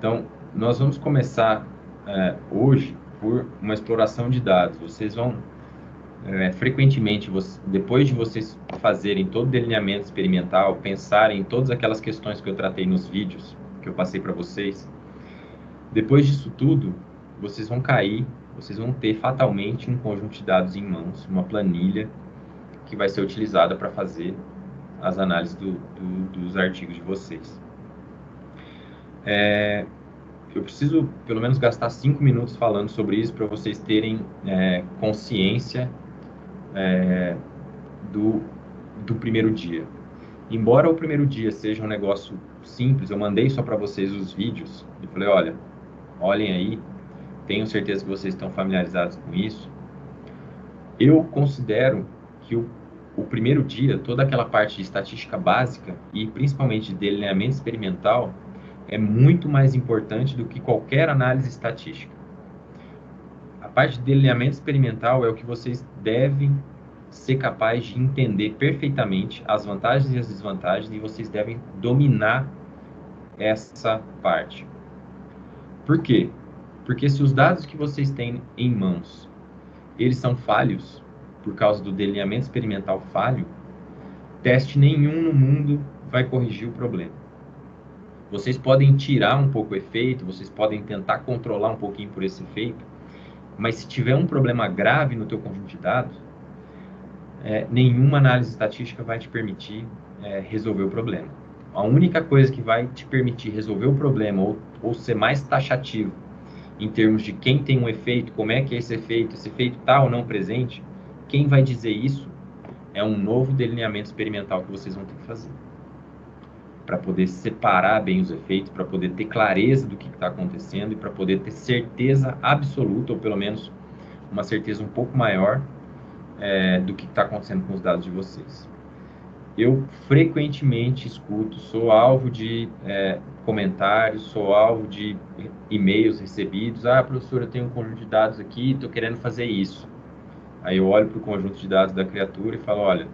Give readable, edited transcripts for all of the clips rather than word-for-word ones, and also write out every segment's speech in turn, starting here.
Então, nós vamos começar hoje por uma exploração de dados. Vocês vão, frequentemente, depois de vocês fazerem todo o delineamento experimental, pensarem em todas aquelas questões que eu tratei nos vídeos que eu passei para vocês, depois disso tudo, vocês vão cair, vocês vão ter fatalmente um conjunto de dados em mãos, uma planilha que vai ser utilizada para fazer as análises dos artigos de vocês. Eu preciso, pelo menos, gastar 5 minutos falando sobre isso para vocês terem consciência do primeiro dia. Embora o primeiro dia seja um negócio simples, eu mandei só para vocês os vídeos e falei, olha, olhem aí, tenho certeza que vocês estão familiarizados com isso. Eu considero que o primeiro dia, toda aquela parte de estatística básica e principalmente de delineamento experimental, é muito mais importante do que qualquer análise estatística. A parte de delineamento experimental é o que vocês devem ser capazes de entender perfeitamente as vantagens e as desvantagens, e vocês devem dominar essa parte. Por quê? Porque se os dados que vocês têm em mãos, eles são falhos, por causa do delineamento experimental falho, teste nenhum no mundo vai corrigir o problema. Vocês podem tirar um pouco o efeito, vocês podem tentar controlar um pouquinho por esse efeito, mas se tiver um problema grave no teu conjunto de dados, nenhuma análise estatística vai te permitir resolver o problema. A única coisa que vai te permitir resolver o problema ou ser mais taxativo em termos de quem tem um efeito, como é que é esse efeito está ou não presente, quem vai dizer isso é um novo delineamento experimental que vocês vão ter que fazer. Para poder separar bem os efeitos, para poder ter clareza do que está acontecendo e para poder ter certeza absoluta, ou pelo menos uma certeza um pouco maior do que está acontecendo com os dados de vocês. Eu frequentemente escuto, sou alvo de comentários, sou alvo de e-mails recebidos. Ah, professor, eu tenho um conjunto de dados aqui, estou querendo fazer isso. Aí eu olho para o conjunto de dados da criatura e falo, olha,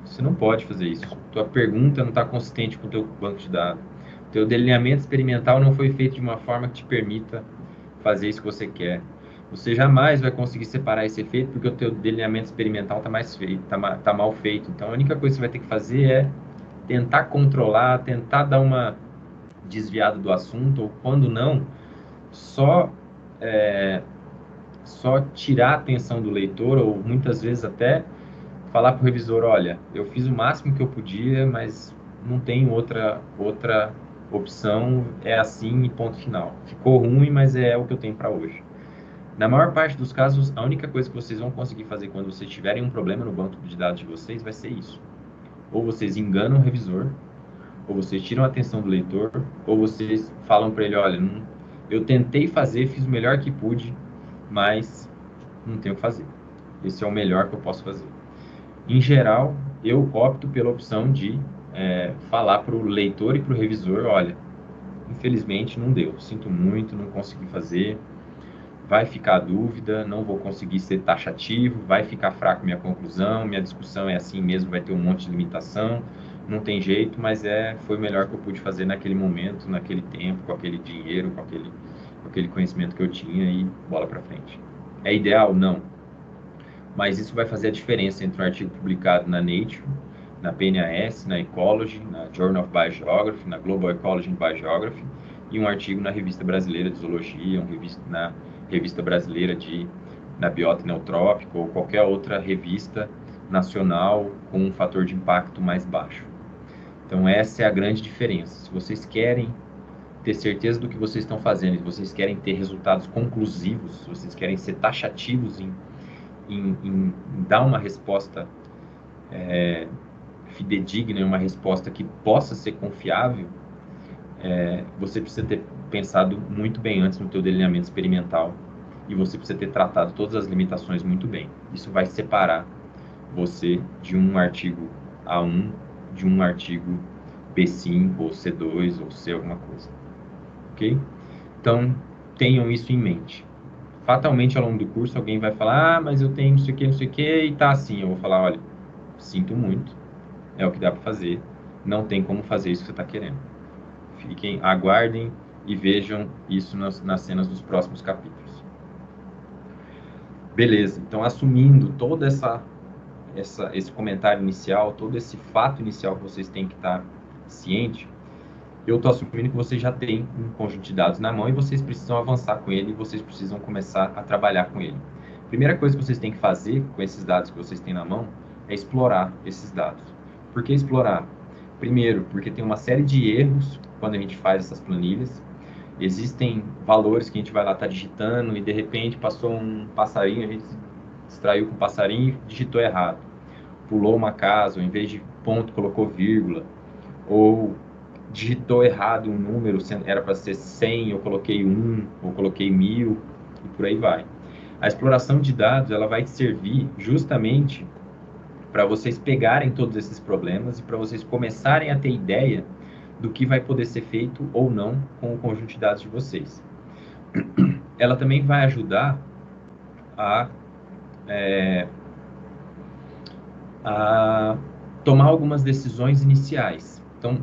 você não pode fazer isso. Tua pergunta não está consistente com o teu banco de dados. Teu delineamento experimental não foi feito de uma forma que te permita fazer isso que você quer. Você jamais vai conseguir separar esse efeito porque o teu delineamento experimental está mal feito. Então, a única coisa que você vai ter que fazer é tentar controlar, tentar dar uma desviada do assunto, ou quando não, só tirar a atenção do leitor, ou muitas vezes até falar para o revisor, olha, eu fiz o máximo que eu podia, mas não tem outra opção, é assim e ponto final. Ficou ruim, mas é o que eu tenho para hoje. Na maior parte dos casos, a única coisa que vocês vão conseguir fazer quando vocês tiverem um problema no banco de dados de vocês vai ser isso. Ou vocês enganam o revisor, ou vocês tiram a atenção do leitor, ou vocês falam para ele, olha, eu tentei fazer, fiz o melhor que pude, mas não tenho o que fazer. Esse é o melhor que eu posso fazer. Em geral, eu opto pela opção de falar para o leitor e para o revisor, olha, infelizmente não deu, sinto muito, não consegui fazer, vai ficar a dúvida, não vou conseguir ser taxativo, vai ficar fraco minha conclusão, minha discussão é assim mesmo, vai ter um monte de limitação, não tem jeito, mas foi o melhor que eu pude fazer naquele momento, naquele tempo, com aquele dinheiro, com aquele conhecimento que eu tinha e bola para frente. É ideal? Não. Mas isso vai fazer a diferença entre um artigo publicado na Nature, na PNAS, na Ecology, na Journal of Biogeography, na Global Ecology and Biogeography, e um artigo na Revista Brasileira de Zoologia, na Revista Brasileira na Biota Neotrópica, ou qualquer outra revista nacional com um fator de impacto mais baixo. Então, essa é a grande diferença. Se vocês querem ter certeza do que vocês estão fazendo, se vocês querem ter resultados conclusivos, se vocês querem ser taxativos em dar uma resposta fidedigna, uma resposta que possa ser confiável, você precisa ter pensado muito bem antes no teu delineamento experimental e você precisa ter tratado todas as limitações muito bem. Isso vai separar você de um artigo A1, de um artigo B5 ou C2 ou C alguma coisa. Ok? Então, tenham isso em mente. Fatalmente, ao longo do curso, alguém vai falar, mas eu tenho não sei o que, e tá assim. Eu vou falar, olha, sinto muito, é o que dá para fazer, não tem como fazer isso que você está querendo. Aguardem e vejam isso nas cenas dos próximos capítulos. Beleza, então assumindo todo esse comentário inicial, todo esse fato inicial que vocês têm que estar ciente, eu estou assumindo que vocês já têm um conjunto de dados na mão e vocês precisam avançar com ele e vocês precisam começar a trabalhar com ele. A primeira coisa que vocês têm que fazer com esses dados que vocês têm na mão é explorar esses dados. Por que explorar? Primeiro, porque tem uma série de erros quando a gente faz essas planilhas. Existem valores que a gente vai lá estar digitando e de repente passou um passarinho, a gente se distraiu com o passarinho e digitou errado. Pulou uma casa, ou em vez de ponto colocou vírgula, ou digitou errado um número, era para ser 100, eu coloquei 1, ou coloquei 1000, e por aí vai. A exploração de dados, ela vai servir justamente para vocês pegarem todos esses problemas e para vocês começarem a ter ideia do que vai poder ser feito ou não com o conjunto de dados de vocês. Ela também vai ajudar a tomar algumas decisões iniciais. Então,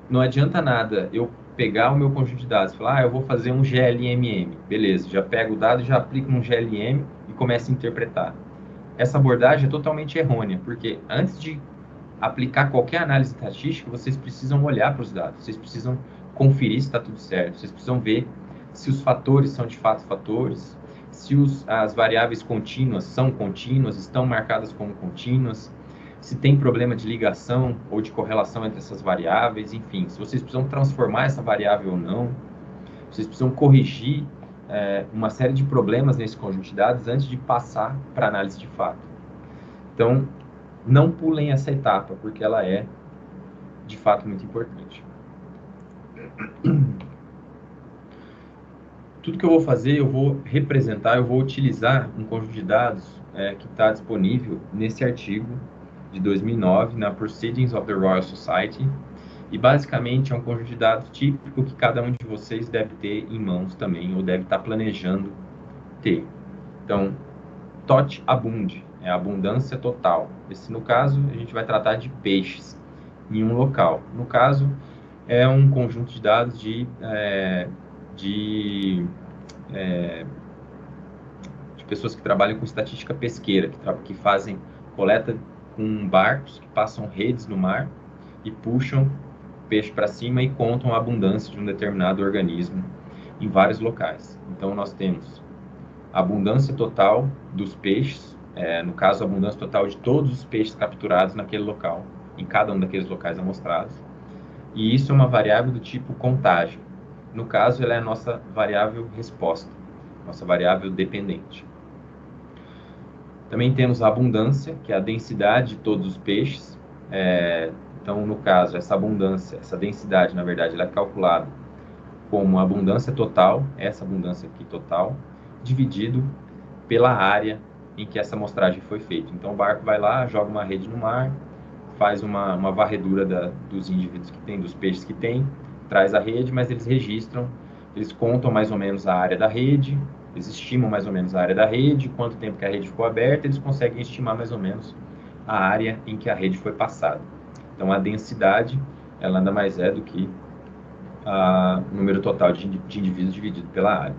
não adianta nada eu pegar o meu conjunto de dados e falar, eu vou fazer um GLMM. Beleza, já pego o dado, já aplico num GLM e começo a interpretar. Essa abordagem é totalmente errônea, porque antes de aplicar qualquer análise estatística, vocês precisam olhar para os dados, vocês precisam conferir se está tudo certo, vocês precisam ver se os fatores são de fato fatores, se as variáveis contínuas são contínuas, estão marcadas como contínuas, se tem problema de ligação ou de correlação entre essas variáveis, enfim, se vocês precisam transformar essa variável ou não, vocês precisam corrigir uma série de problemas nesse conjunto de dados antes de passar para análise de fato. Então, não pulem essa etapa, porque ela é, de fato, muito importante. Tudo que eu vou fazer, eu vou representar, eu vou utilizar um conjunto de dados que está disponível nesse artigo de 2009, na Proceedings of the Royal Society, e basicamente é um conjunto de dados típico que cada um de vocês deve ter em mãos também, ou deve estar planejando ter. Então, tot abund, é a abundância total. Esse, no caso, a gente vai tratar de peixes em um local. No caso, é um conjunto de dados de pessoas que trabalham com estatística pesqueira, que fazem coleta com barcos que passam redes no mar e puxam peixe para cima e contam a abundância de um determinado organismo em vários locais. Então, nós temos a abundância total dos peixes, no caso, a abundância total de todos os peixes capturados naquele local, em cada um daqueles locais amostrados. E isso é uma variável do tipo contágio. No caso, ela é a nossa variável resposta, nossa variável dependente. Também temos a abundância, que é a densidade de todos os peixes. Então, no caso, essa abundância, essa densidade, na verdade, ela é calculada como a abundância total, essa abundância aqui total, dividido pela área em que essa amostragem foi feita. Então, o barco vai lá, joga uma rede no mar, faz uma varredura dos indivíduos que tem, dos peixes que tem, traz a rede, mas eles registram, eles contam mais ou menos a área da rede, eles estimam mais ou menos a área da rede, quanto tempo que a rede ficou aberta, eles conseguem estimar mais ou menos a área em que a rede foi passada. Então, a densidade, ela nada mais é do que o número total de indivíduos dividido pela área.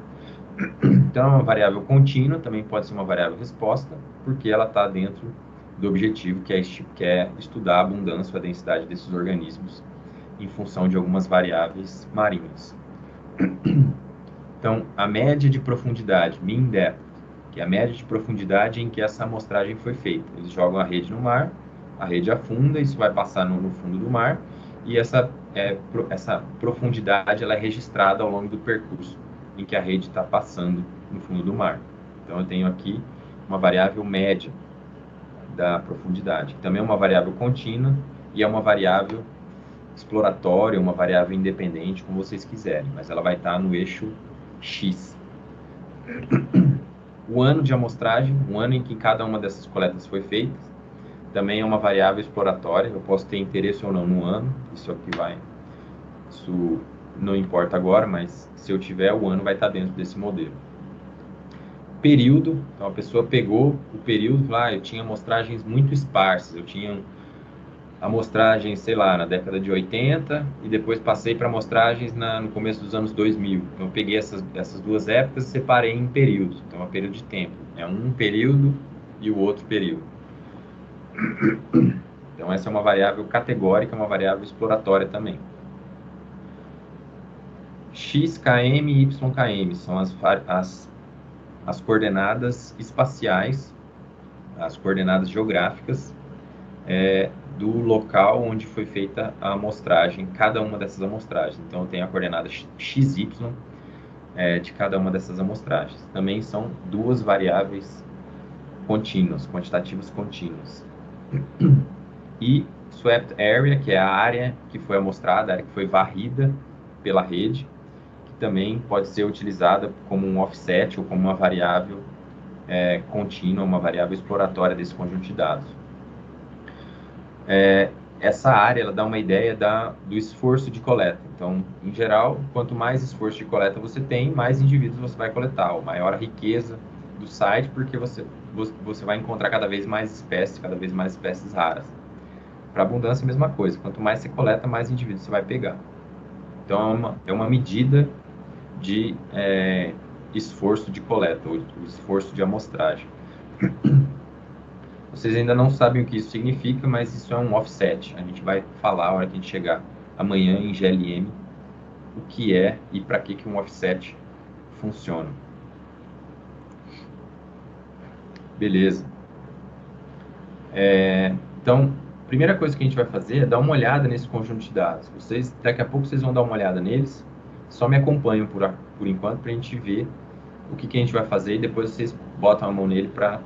Então, é uma variável contínua, também pode ser uma variável resposta, porque ela está dentro do objetivo, que é estudar a abundância, a densidade desses organismos em função de algumas variáveis marinhas. Então, a média de profundidade, mean depth, que é a média de profundidade em que essa amostragem foi feita. Eles jogam a rede no mar, a rede afunda, isso vai passar no fundo do mar, e essa profundidade ela é registrada ao longo do percurso em que a rede está passando no fundo do mar. Então, eu tenho aqui uma variável média da profundidade, que também é uma variável contínua e é uma variável exploratória, uma variável independente, como vocês quiserem, mas ela vai estar no eixo X. O ano de amostragem, o ano em que cada uma dessas coletas foi feita, também é uma variável exploratória. Eu posso ter interesse ou não no ano, isso não importa agora, mas se eu tiver, o ano vai estar dentro desse modelo. Período, então a pessoa pegou o período e falou, eu tinha amostragens muito esparsas, eu tinha amostragens, sei lá, na década de 80 e depois passei para amostragens no começo dos anos 2000. Então, eu peguei essas duas épocas e separei em períodos. Então, é um período de tempo. É um período e o outro período. Então, essa é uma variável categórica, uma variável exploratória também. X, km e y, km são as coordenadas espaciais, as coordenadas geográficas do local onde foi feita a amostragem, cada uma dessas amostragens. Então, eu tenho a coordenada XY de cada uma dessas amostragens. Também são duas variáveis contínuas, quantitativas contínuas. E swept area, que é a área que foi amostrada, a área que foi varrida pela rede, que também pode ser utilizada como um offset ou como uma variável contínua, uma variável exploratória desse conjunto de dados. Essa área ela dá uma ideia do esforço de coleta. Então, em geral, quanto mais esforço de coleta você tem, mais indivíduos você vai coletar, ou maior a riqueza do site, porque você vai encontrar cada vez mais espécies raras. Para abundância, a mesma coisa. Quanto mais você coleta, mais indivíduos você vai pegar. Então, é uma medida de esforço de coleta, ou esforço de amostragem. Vocês ainda não sabem o que isso significa, mas isso é um offset. A gente vai falar a hora que a gente chegar amanhã em GLM o que é e para que um offset funciona. Beleza. Então, a primeira coisa que a gente vai fazer é dar uma olhada nesse conjunto de dados. Daqui a pouco vocês vão dar uma olhada neles. Só me acompanham por enquanto para a gente ver o que a gente vai fazer e depois vocês botam a mão nele para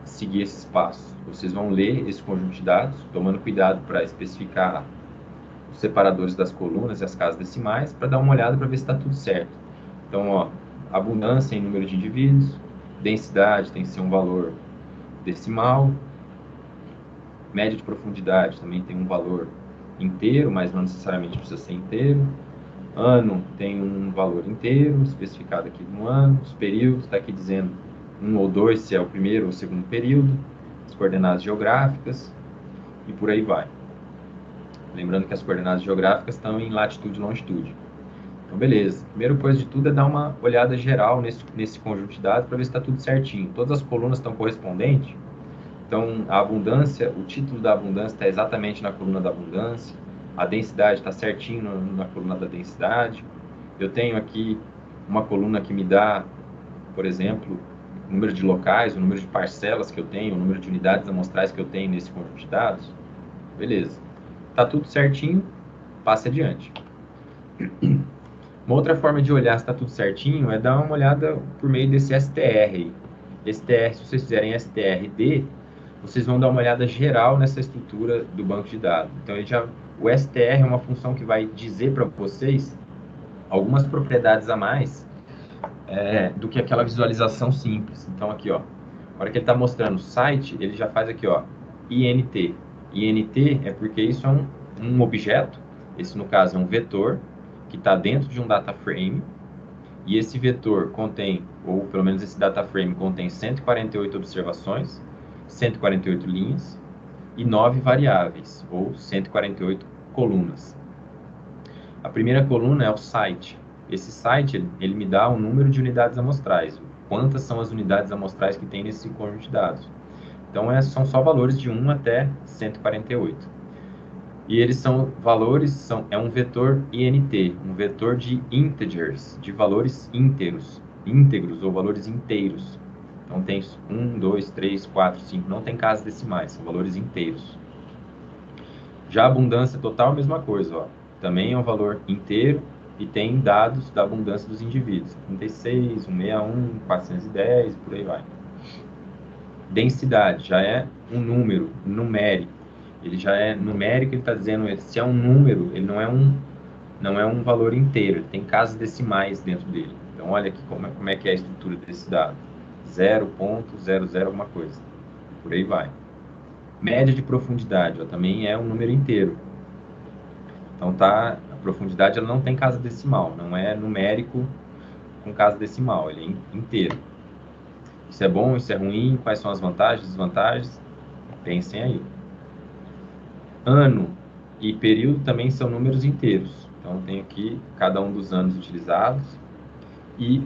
seguir esses passos. Vocês vão ler esse conjunto de dados, tomando cuidado para especificar os separadores das colunas e as casas decimais, para dar uma olhada para ver se está tudo certo. Então, ó, abundância em número de indivíduos, densidade tem que ser um valor decimal, média de profundidade também tem um valor inteiro, mas não necessariamente precisa ser inteiro. Ano tem um valor inteiro, especificado aqui no ano. Os períodos, está aqui dizendo 1 ou 2, se é o primeiro ou o segundo período. As coordenadas geográficas e por aí vai. Lembrando que as coordenadas geográficas estão em latitude e longitude. Então, beleza. Primeira coisa de tudo é dar uma olhada geral nesse conjunto de dados para ver se está tudo certinho. Todas as colunas estão correspondentes. Então, a abundância, o título da abundância está exatamente na coluna da abundância. A densidade está certinho na coluna da densidade. Eu tenho aqui uma coluna que me dá, por exemplo, o número de locais, o número de parcelas que eu tenho, o número de unidades amostrais que eu tenho nesse conjunto de dados. Beleza. Está tudo certinho, passe adiante. Uma outra forma de olhar se está tudo certinho é dar uma olhada por meio desse STR. STR, se vocês fizerem STRD, vocês vão dar uma olhada geral nessa estrutura do banco de dados. Então, o STR é uma função que vai dizer para vocês algumas propriedades a mais do que aquela visualização simples. Então, aqui, ó, na hora que ele está mostrando o site, ele já faz aqui, ó, INT. INT é porque isso é um objeto, esse no caso é um vetor, que está dentro de um data frame, e esse vetor contém, ou pelo menos esse data frame contém 148 observações, 148 linhas e 9 variáveis, ou 148 colunas. A primeira coluna é o site. Esse site, ele me dá o número de unidades amostrais, quantas são as unidades amostrais que tem nesse conjunto de dados. Então, são só valores de 1 até 148. E eles são valores, é um vetor INT, um vetor de integers, de valores íntegros ou valores inteiros. Então tem 1, 2, 3, 4, 5, não tem casas decimais, são valores inteiros. Já a abundância total, a mesma coisa, ó. Também é um valor inteiro e tem dados da abundância dos indivíduos. 36, 161, 410, por aí vai. Densidade já é um número numérico. Ele já é numérico, ele está dizendo, se é um número, ele não é um valor inteiro, ele tem casas decimais dentro dele. Então, olha aqui como é que é a estrutura desse dado. 0.00 alguma coisa. Por aí vai. Média de profundidade, ó, também é um número inteiro. Então, a profundidade ela não tem casa decimal, não é numérico com casa decimal, ele é inteiro. Isso é bom, isso é ruim, quais são as vantagens, desvantagens? Pensem aí. Ano e período também são números inteiros. Então, tem aqui cada um dos anos utilizados e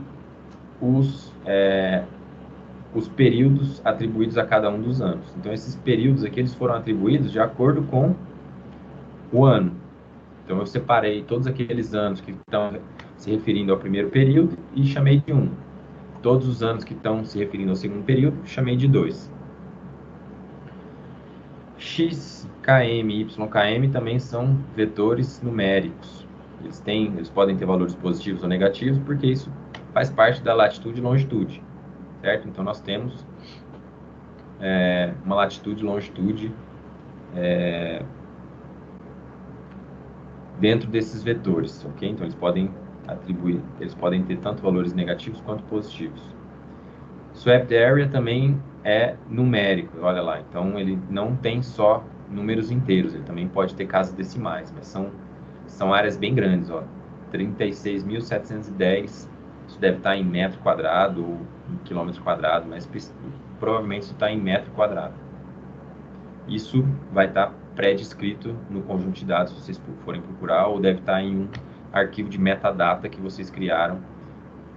os períodos atribuídos a cada um dos anos. Então, esses períodos aqui eles foram atribuídos de acordo com o ano. Então, eu separei todos aqueles anos que estão se referindo ao primeiro período e chamei de 1. Todos os anos que estão se referindo ao segundo período, chamei de 2. X, KM e YKM também são vetores numéricos. Eles podem ter valores positivos ou negativos, porque isso faz parte da latitude e longitude, certo? Então, nós temos uma latitude e longitude dentro desses vetores, ok? Então, eles podem ter tanto valores negativos quanto positivos. Swept area também é numérico, olha lá. Então, ele não tem só números inteiros, ele também pode ter casas decimais, mas são áreas bem grandes, ó. 36.710, isso deve estar em metro quadrado ou em quilômetro quadrado, mas provavelmente isso está em metro quadrado. Isso vai estar pré-descrito no conjunto de dados, se vocês forem procurar, ou deve estar em um arquivo de metadata que vocês criaram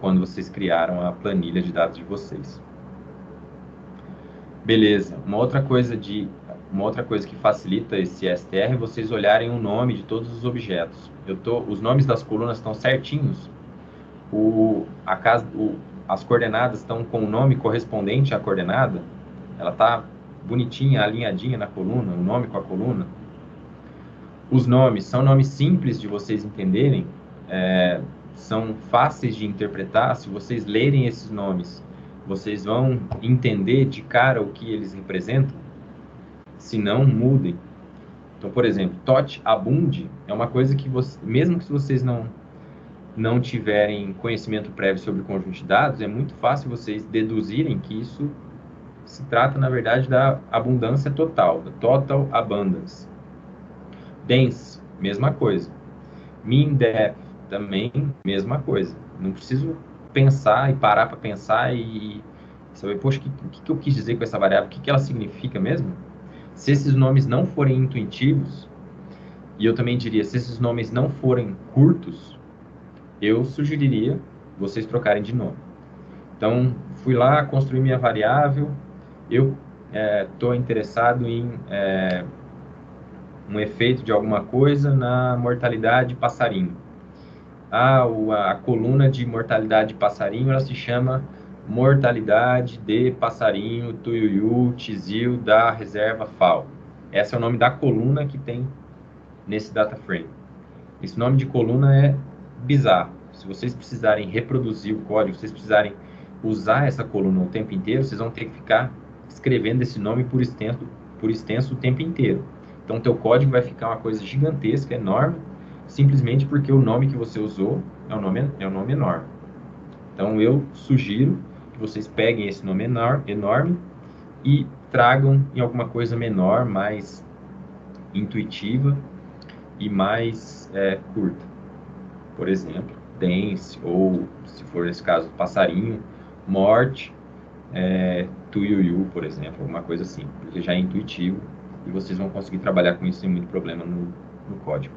quando vocês criaram a planilha de dados de vocês. Beleza. Uma outra coisa que facilita esse STR é vocês olharem o nome de todos os objetos. Os nomes das colunas estão certinhos. As coordenadas estão com o nome correspondente à coordenada. Ela está bonitinha, alinhadinha na coluna, o nome com a coluna. Os nomes são nomes simples de vocês entenderem, são fáceis de interpretar. Se vocês lerem esses nomes, vocês vão entender de cara o que eles representam. Se não, mudem. Então, por exemplo, Tot Abundi é uma coisa que, mesmo que vocês não tiverem conhecimento prévio sobre o conjunto de dados, é muito fácil vocês deduzirem que isso se trata, na verdade, da abundância total, da total abundance. Dense, mesma coisa. Mean depth, também, mesma coisa. Não preciso pensar e parar para pensar e saber, poxa, o que eu quis dizer com essa variável? O que ela significa mesmo? Se esses nomes não forem intuitivos, e eu também diria, se esses nomes não forem curtos, eu sugeriria vocês trocarem de nome. Então, fui lá, construí minha variável, eu estou interessado em um efeito de alguma coisa na mortalidade passarinho. A coluna de mortalidade de passarinho, ela se chama mortalidade de passarinho tuiuiu tizil da reserva FAO. Esse é o nome da coluna que tem nesse data frame. Esse nome de coluna é bizarro. Se vocês precisarem reproduzir o código, se vocês precisarem usar essa coluna o tempo inteiro, vocês vão ter que ficar escrevendo esse nome por extenso o tempo inteiro. Então, o teu código vai ficar uma coisa gigantesca, enorme, simplesmente porque o nome que você usou é um nome enorme. Então, eu sugiro que vocês peguem esse nome enorme e tragam em alguma coisa menor, mais intuitiva e mais curta. Por exemplo, dense, ou, se for esse caso, passarinho, morte, tuiuiu, por exemplo, alguma coisa assim, porque já é intuitivo e vocês vão conseguir trabalhar com isso sem muito problema no código.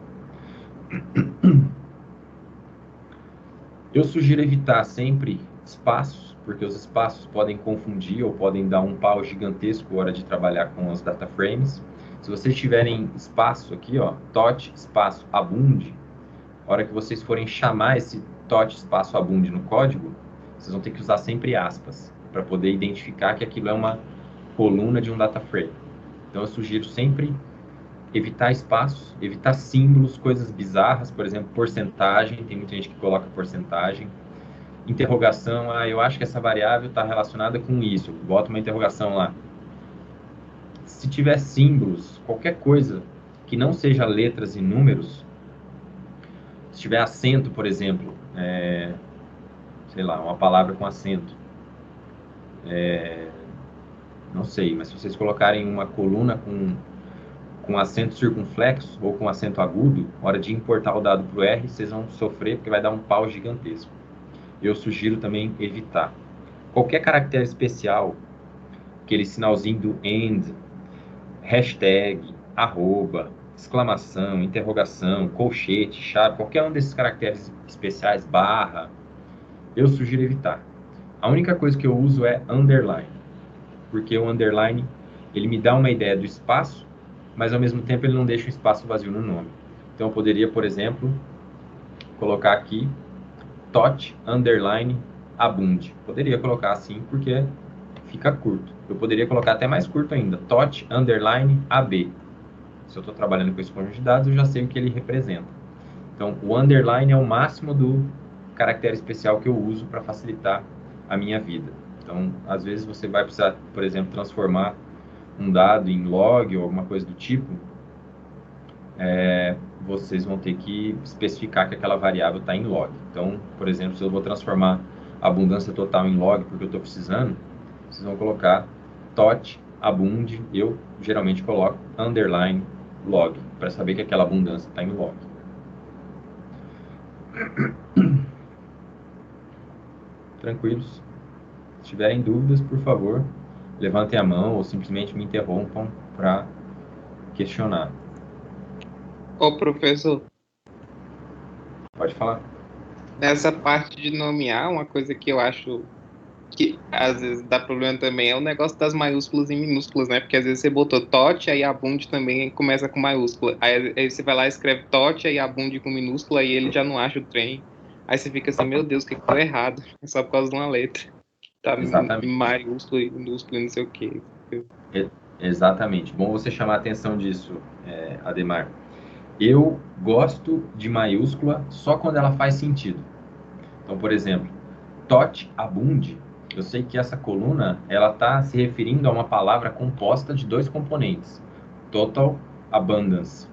Eu sugiro evitar sempre espaços, porque os espaços podem confundir ou podem dar um pau gigantesco na hora de trabalhar com os data frames. Se vocês tiverem espaço aqui, ó, tot espaço abund, a hora que vocês forem chamar esse tot espaço abund no código, vocês vão ter que usar sempre aspas, para poder identificar que aquilo é uma coluna de um data frame. Então, eu sugiro sempre evitar espaços, evitar símbolos, coisas bizarras, por exemplo, porcentagem, tem muita gente que coloca porcentagem. Interrogação, eu acho que essa variável está relacionada com isso, bota uma interrogação lá. Se tiver símbolos, qualquer coisa que não seja letras e números, se tiver acento, por exemplo, sei lá, uma palavra com acento, não sei, mas se vocês colocarem uma coluna com acento circunflexo ou com acento agudo, na hora de importar o dado para o R, vocês vão sofrer porque vai dar um pau gigantesco. Eu sugiro também evitar. Qualquer caractere especial, aquele sinalzinho do AND, hashtag, arroba, exclamação, interrogação, colchete, chave, qualquer um desses caracteres especiais, barra, eu sugiro evitar. A única coisa que eu uso é underline, porque o underline, ele me dá uma ideia do espaço, mas ao mesmo tempo ele não deixa um espaço vazio no nome. Então eu poderia, por exemplo, colocar aqui tot underline abund. Poderia colocar assim porque fica curto. Eu poderia colocar até mais curto ainda, tot underline ab. Se eu estou trabalhando com esse conjunto de dados, eu já sei o que ele representa. Então, o underline é o máximo do caractere especial que eu uso para facilitar a minha vida. Então, às vezes você vai precisar, por exemplo, transformar um dado em log ou alguma coisa do tipo, vocês vão ter que especificar que aquela variável está em log. Então, por exemplo, se eu vou transformar a abundância total em log porque eu estou precisando, vocês vão colocar tot abund, eu geralmente coloco underline log, para saber que aquela abundância está em log. Tranquilos? Se tiverem dúvidas, por favor, levantem a mão ou simplesmente me interrompam para questionar. Ô, professor, Pode falar. nessa parte de nomear, uma coisa que eu acho que às vezes dá problema também é o negócio das maiúsculas e minúsculas, né? Porque às vezes você botou TOT, aí a bund também começa com maiúscula. Aí você vai lá e escreve TOT, aí a bund com minúscula, aí ele já não acha o trem. Aí você fica assim, meu Deus, o que que deu errado? É só por causa de uma letra. Tá Exatamente. maiúsculo e minúsculo e não sei o quê. Exatamente. Bom você chamar a atenção disso, Ademar. Eu gosto de maiúscula só quando ela faz sentido. Então, por exemplo, tot abund, eu sei que essa coluna ela está se referindo a uma palavra composta de dois componentes, total abundance.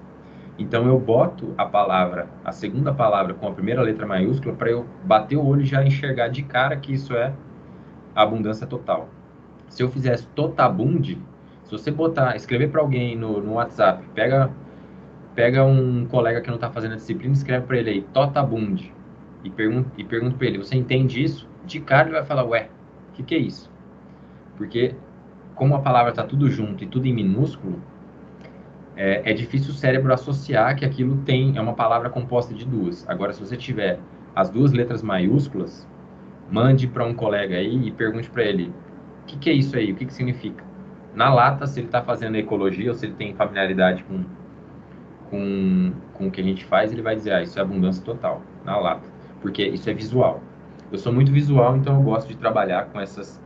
Então eu boto a palavra, a segunda palavra com a primeira letra maiúscula para eu bater o olho e já enxergar de cara que isso é a abundância total. Se eu fizesse totabund, se você botar, escrever para alguém no WhatsApp, pega um colega que não está fazendo a disciplina, escreve para ele aí, totabund, e pergunta para ele, você entende isso? De cara ele vai falar, ué, o que é isso? Porque como a palavra está tudo junto e tudo em minúsculo, é difícil o cérebro associar que aquilo é uma palavra composta de duas. Agora, se você tiver as duas letras maiúsculas, mande para um colega aí e pergunte para ele, o que é isso aí? O que significa? Na lata, se ele está fazendo ecologia ou se ele tem familiaridade com o que a gente faz, ele vai dizer, isso é abundância total, na lata, porque isso é visual. Eu sou muito visual, então eu gosto de trabalhar com essas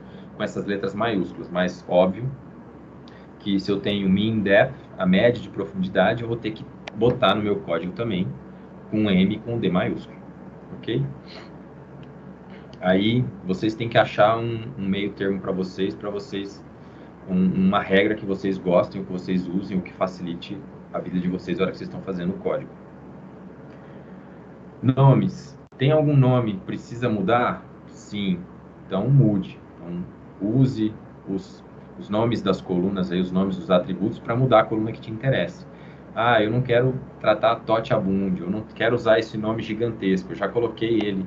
letras maiúsculas, mas óbvio que se eu tenho mean depth, a média de profundidade, eu vou ter que botar no meu código também com M e com D maiúsculo, ok? Aí vocês têm que achar um meio termo para vocês, uma regra que vocês gostem, o que vocês usem, o que facilite a vida de vocês na hora que vocês estão fazendo o código. Nomes. Tem algum nome que precisa mudar? Sim. Então mude. Então, use os nomes das colunas, aí, os nomes dos atributos para mudar a coluna que te interessa. Ah, eu não quero tratar Totiabund, eu não quero usar esse nome gigantesco, eu já coloquei ele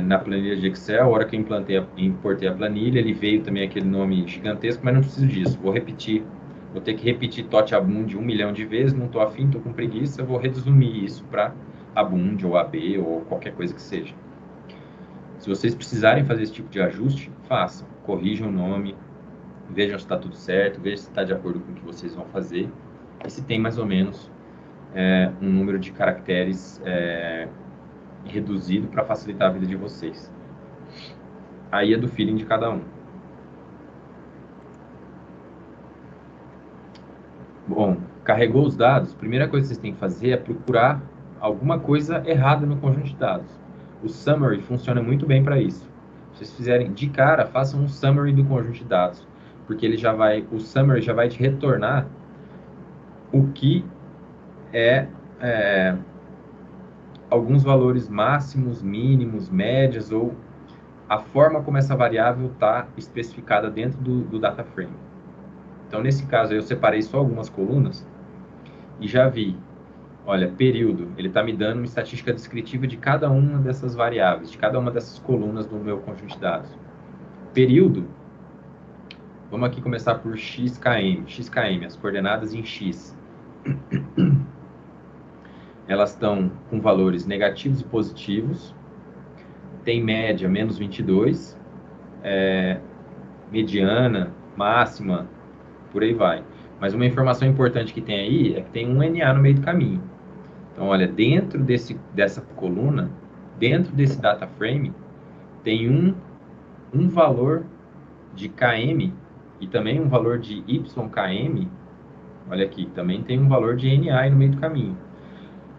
na planilha de Excel, a hora que eu importei a planilha, ele veio também aquele nome gigantesco, mas não preciso disso, vou repetir. Vou ter que repetir Totiabund 1 milhão de vezes, não estou afim, estou com preguiça, eu vou resumir isso para Abund ou AB ou qualquer coisa que seja. Se vocês precisarem fazer esse tipo de ajuste, façam. Corrijam o nome, vejam se está tudo certo, vejam se está de acordo com o que vocês vão fazer e se tem mais ou menos um número de caracteres reduzido para facilitar a vida de vocês. Aí é do feeling de cada um. Bom, carregou os dados, a primeira coisa que vocês têm que fazer é procurar alguma coisa errada no conjunto de dados. O summary funciona muito bem para isso. Se vocês fizerem de cara, façam um summary do conjunto de dados, porque o summary já vai te retornar o que é alguns valores máximos, mínimos, médias ou a forma como essa variável está especificada dentro do data frame. Então, nesse caso, eu separei só algumas colunas e já vi, olha, período, ele está me dando uma estatística descritiva de cada uma dessas variáveis, de cada uma dessas colunas do meu conjunto de dados. Período, vamos aqui começar por XKM, as coordenadas em X. Elas estão com valores negativos e positivos. Tem média menos 22, mediana, máxima, por aí vai. Mas uma informação importante que tem aí é que tem um NA no meio do caminho. Então, olha, dentro dessa coluna, dentro desse data frame, tem um valor de KM e também um valor de YKM. Olha aqui, também tem um valor de NA aí no meio do caminho.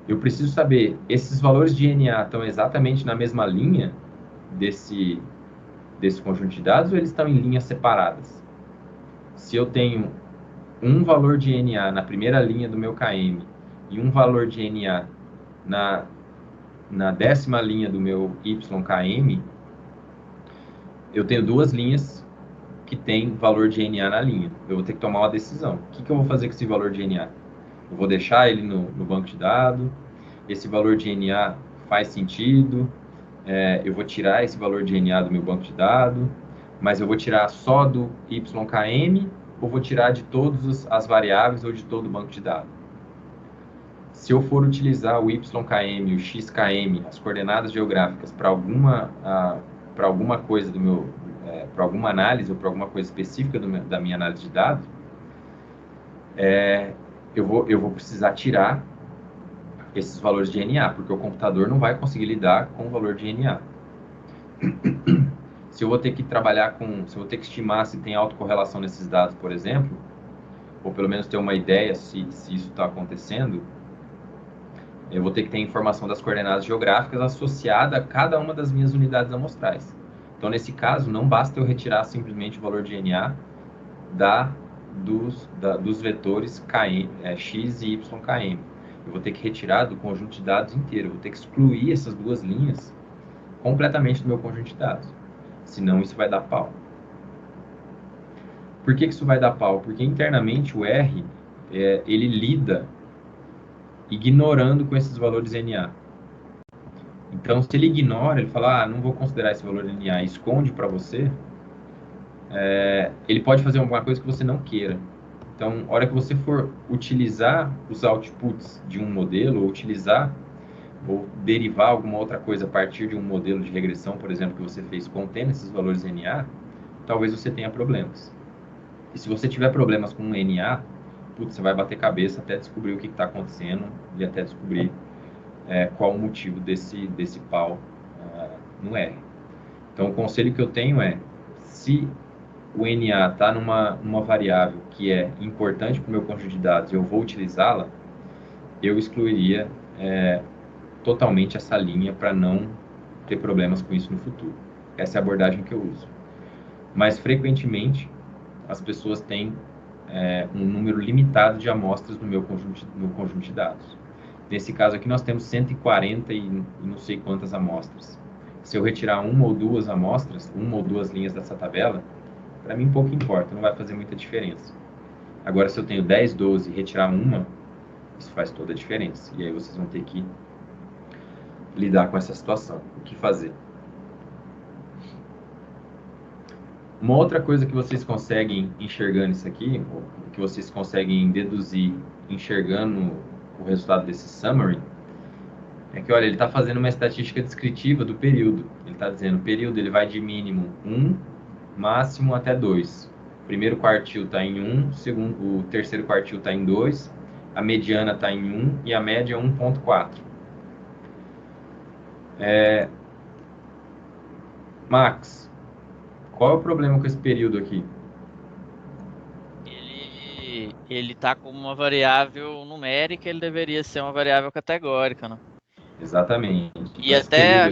Eu preciso saber, esses valores de NA estão exatamente na mesma linha desse conjunto de dados ou eles estão em linhas separadas? Se eu tenho um valor de NA na primeira linha do meu KM e um valor de NA na 10ª linha do meu YKM, eu tenho duas linhas que tem valor de NA na linha. Eu vou ter que tomar uma decisão. O que eu vou fazer com esse valor de NA? Eu vou deixar ele no banco de dados? Esse valor de NA faz sentido? Eu vou tirar esse valor de NA do meu banco de dados? Mas eu vou tirar só do YKM ou vou tirar de todas as variáveis ou de todo o banco de dados? Se eu for utilizar o YKM, o XKM, as coordenadas geográficas para alguma coisa do meu, para alguma análise ou para alguma coisa específica da minha análise de dados, eu vou precisar tirar esses valores de NA, porque o computador não vai conseguir lidar com o valor de NA. Se eu vou ter que se eu vou ter que estimar se tem autocorrelação nesses dados, por exemplo, ou pelo menos ter uma ideia se isso está acontecendo, eu vou ter que ter informação das coordenadas geográficas associada a cada uma das minhas unidades amostrais. Então, nesse caso, não basta eu retirar simplesmente o valor de NA dos vetores x e ykm. Eu vou ter que retirar do conjunto de dados inteiro. Eu vou ter que excluir essas duas linhas completamente do meu conjunto de dados. Senão, isso vai dar pau. Por que isso vai dar pau? Porque internamente o R, ele lida ignorando com esses valores NA. Então, se ele ignora, ele fala, não vou considerar esse valor NA, esconde para você, ele pode fazer alguma coisa que você não queira. Então, a hora que você for utilizar os outputs de um modelo, ou derivar alguma outra coisa a partir de um modelo de regressão, por exemplo, que você fez contendo esses valores NA, talvez você tenha problemas. E se você tiver problemas com um NA, você vai bater cabeça até descobrir o que está acontecendo e até descobrir qual o motivo desse pau no R. Então, o conselho que eu tenho é, se o NA está numa variável que é importante para o meu conjunto de dados e eu vou utilizá-la, eu excluiria totalmente essa linha para não ter problemas com isso no futuro. Essa é a abordagem que eu uso. Mas, frequentemente, as pessoas têm um número limitado de amostras no conjunto de dados. Nesse caso aqui, nós temos 140 e não sei quantas amostras. Se eu retirar uma ou duas amostras, uma ou duas linhas dessa tabela, para mim pouco importa, não vai fazer muita diferença. Agora, se eu tenho 10, 12 e retirar uma, isso faz toda a diferença. E aí vocês vão ter que lidar com essa situação. O que fazer? Uma outra coisa que vocês conseguem enxergando isso aqui, ou que vocês conseguem deduzir enxergando o resultado desse summary, é que, olha, ele está fazendo uma estatística descritiva do período. Ele está dizendo, o período ele vai de mínimo 1, máximo até 2. O primeiro quartil está em 1, o terceiro quartil está em 2, a mediana está em 1 e a média é 1,4. Max, qual é o problema com esse período aqui? Ele está como uma variável numérica, ele deveria ser uma variável categórica, né? Exatamente. E até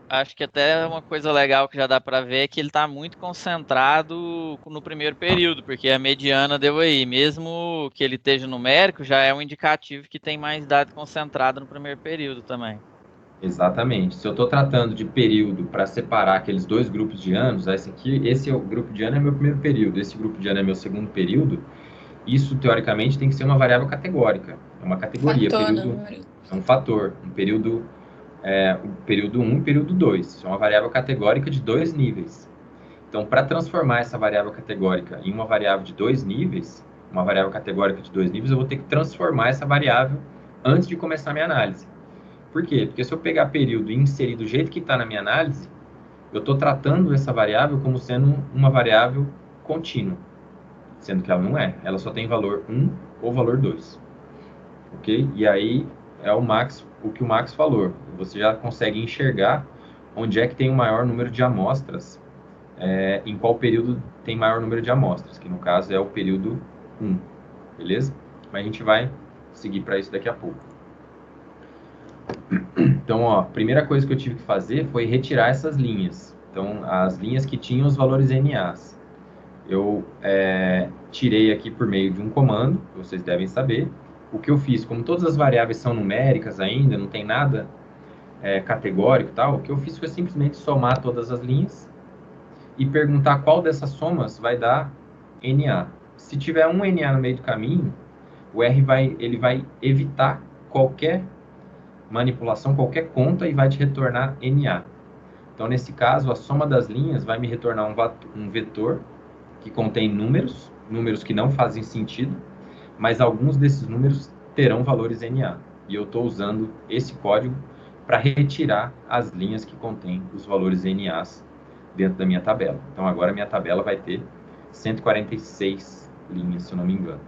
acho que até uma coisa legal que já dá para ver é que ele está muito concentrado no primeiro período, porque a mediana deu aí, mesmo que ele esteja numérico, já é um indicativo que tem mais dado concentrado no primeiro período também. Exatamente. Se eu estou tratando de período para separar aqueles dois grupos de anos, esse é o grupo de ano é meu primeiro período, esse grupo de ano é meu segundo período, isso teoricamente tem que ser uma variável categórica, é uma categoria, é um fator, o período 1 e período 2, isso é uma variável categórica de 2 níveis. Então, para transformar essa variável categórica em uma variável de 2 níveis, uma variável categórica de 2 níveis, eu vou ter que transformar essa variável antes de começar a minha análise. Por quê? Porque se eu pegar período e inserir do jeito que está na minha análise, eu estou tratando essa variável como sendo uma variável contínua, sendo que ela não é. Ela só tem valor 1 ou valor 2. Ok? E aí é o que o Max falou. Você já consegue enxergar onde é que tem o maior número de amostras, em qual período tem maior número de amostras, que no caso é o período 1. Beleza? Mas a gente vai seguir para isso daqui a pouco. Então, ó, a primeira coisa que eu tive que fazer foi retirar essas linhas. Então, as linhas que tinham os valores NAs. Eu tirei aqui por meio de um comando, que vocês devem saber. O que eu fiz, como todas as variáveis são numéricas ainda, não tem nada categórico e tal, o que eu fiz foi simplesmente somar todas as linhas e perguntar qual dessas somas vai dar NA. Se tiver um NA no meio do caminho, o R ele vai evitar qualquer manipulação, qualquer conta e vai te retornar NA. Então, nesse caso, a soma das linhas vai me retornar um vetor que contém números que não fazem sentido, mas alguns desses números terão valores NA. E eu estou usando esse código para retirar as linhas que contêm os valores NAs dentro da minha tabela. Então, agora a minha tabela vai ter 146 linhas, se eu não me engano.